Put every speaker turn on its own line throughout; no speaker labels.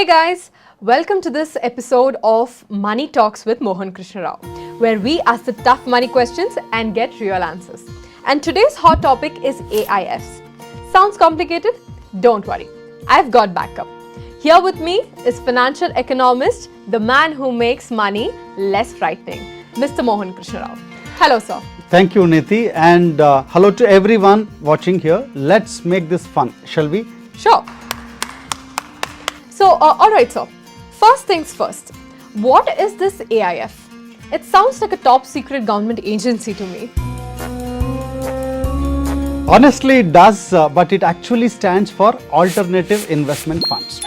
Hey guys, welcome to this episode of Money Talks with Mohankrishnarao, where we ask the tough money questions and get real answers. And today's hot topic is AIFs. Sounds complicated? Don't worry, I've got backup. Here with me is financial economist, the man who makes money less frightening, Mr. Mohankrishnarao. Hello, sir.
Thank you, Niti, and hello to everyone watching here. Let's make this fun, shall we?
Sure. So, alright, sir. First things first. What is this AIF? It sounds like a top secret government agency to me.
Honestly, it does, but it actually stands for Alternative Investment Funds.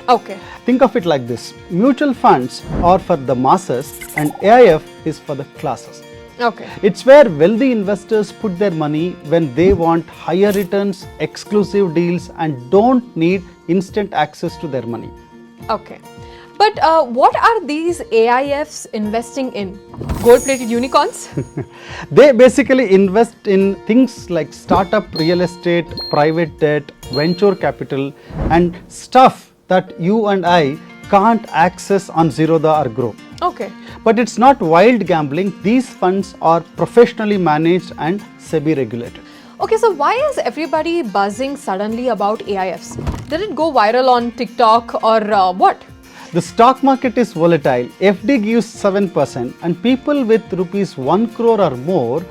Okay.
Think of it like this. Mutual funds are for the masses and AIF is for the classes.
Okay.
It's where wealthy investors put their money when they want higher returns, exclusive deals, and don't need instant access to their money.
Okay. But what are these AIFs investing in? Gold-plated unicorns?
They basically invest in things like startup real estate, private debt, venture capital, and stuff that you and I can't access on Zerodha or Grow.
Okay.
But it's not wild gambling. These funds are professionally managed and SEBI regulated.
Okay, so why is everybody buzzing suddenly about AIFs? Did it go viral on TikTok or what?
The stock market is volatile. FD gives 7% and people with rupees 1 crore or more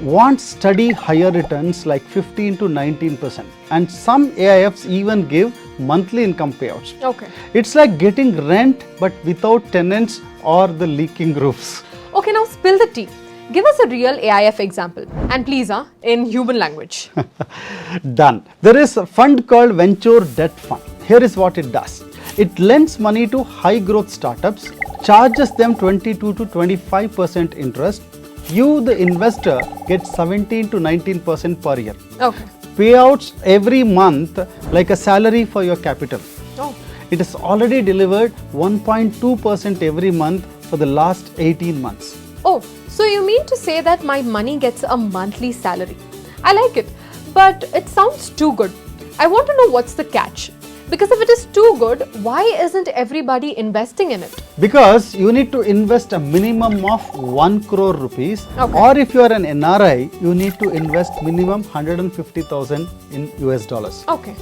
want steady higher returns like 15 to 19%. And some AIFs even give monthly income payouts.
Okay.
It's like getting rent but without tenants or the leaking roofs.
Okay, now spill the tea. Give us a real AIF example. And please, in human language.
Done. There is a fund called Venture Debt Fund. Here is what it does. It lends money to high growth startups, charges them 22 to 25% interest. You, the investor, get 17 to 19% per year.
Okay.
Payouts every month like a salary for your capital.
Oh.
It has already delivered 1.2% every month for the last 18 months.
Oh, so you mean to say that my money gets a monthly salary? I like it, but it sounds too good. I want to know what's the catch. Because if it is too good, why isn't everybody investing in it?
Because you need to invest a minimum of 1 crore rupees.
Okay.
Or if you are an NRI, you need to invest minimum 150,000 in US dollars.
Okay.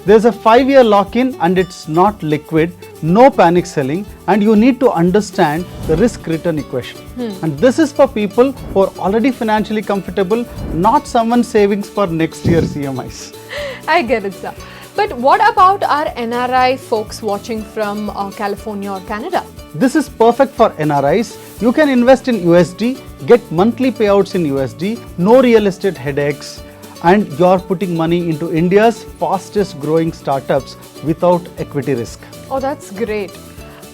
There's a 5-year lock-in and it's not liquid, no panic selling, and you need to understand the risk-return equation. And this is for people who are already financially comfortable, not someone savings for next year's EMIs.
I get it, sir. But what about our NRI folks watching from California or Canada?
This is perfect for NRIs. You can invest in USD, get monthly payouts in USD, no real estate headaches, and you're putting money into India's fastest growing startups without equity risk.
Oh, that's great.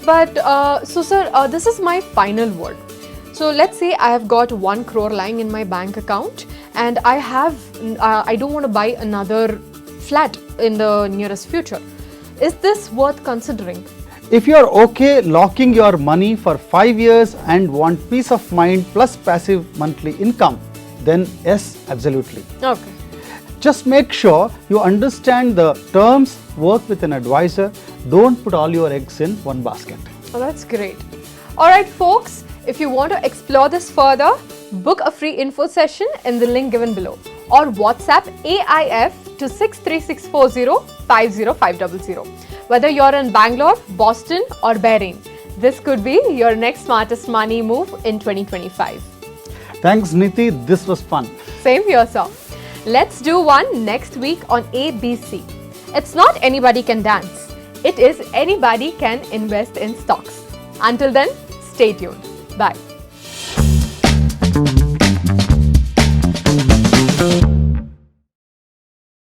But so sir, this is my final word. So let's say I have got 1 crore lying in my bank account and I don't want to buy another flat in the nearest future. Is this worth considering?
If you are okay locking your money for 5 years and want peace of mind plus passive monthly income, then yes, absolutely.
Okay.
Just make sure you understand the terms, work with an advisor. Don't put all your eggs in one basket.
Oh, that's great. Alright folks, if you want to explore this further, book a free info session in the link given below or WhatsApp AIF to 63640 50500. Whether you're in Bangalore, Boston or Bahrain, this could be your next smartest money move in 2025.
Thanks Niti, this was fun.
Same here, sir. Let's do one next week on ABC. It's not anybody can dance. It is anybody can invest in stocks. Until then, stay tuned. Bye.